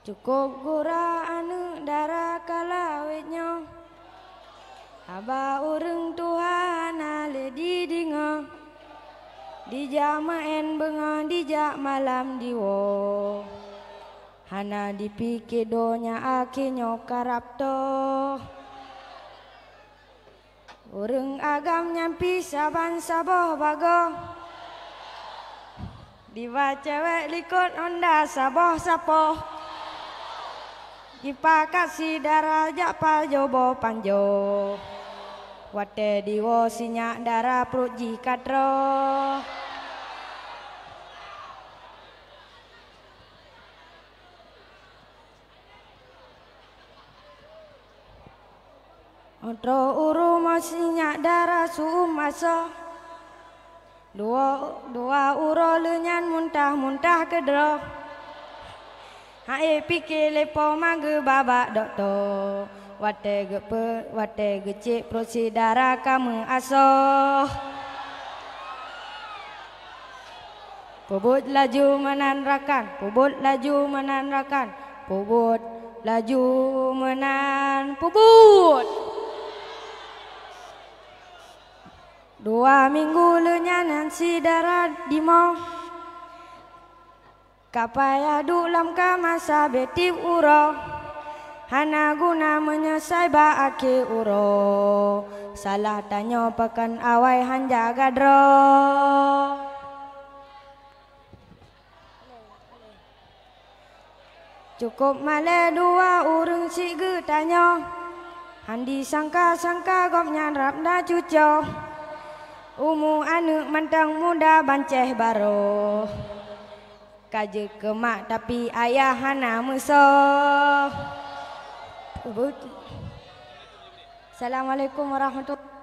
Cukup gura anu dara kalawetnya Aba urang Tuhan ale didinga Dijak maen benga dijak malam diwo Hana dipikir donya akhirnya karapto Urang agam nyampi saban saboh bago Diva cewek likut onda saboh sapoh Dipakasi darah jakpal jobo panjo Wate diwo sinyak darah perut jikatro Otro uru masinyak darah sumaso Dua uro lenyan muntah-muntah kedro Hae pikir lepo mangge babak dokto Wate gecik prosi darah kamu aso Pubut laju menanrakan Pubut laju menanrakan Pubut laju menan Pubut 2 minggu lenyanan si darah dimo Kapaya dulam ka masa betip uro Hana guna menyesai ba ake uro Salah tanyo pekan awai hanja gadro Cukup male 2 urang si ge tanyo Handi sangka-sangka gop nyanrap da cuco Umu anu mantang muda banceh baro Kaje kemak tapi ayah hana muso Assalamualaikum warahmatullahi wabarakatuh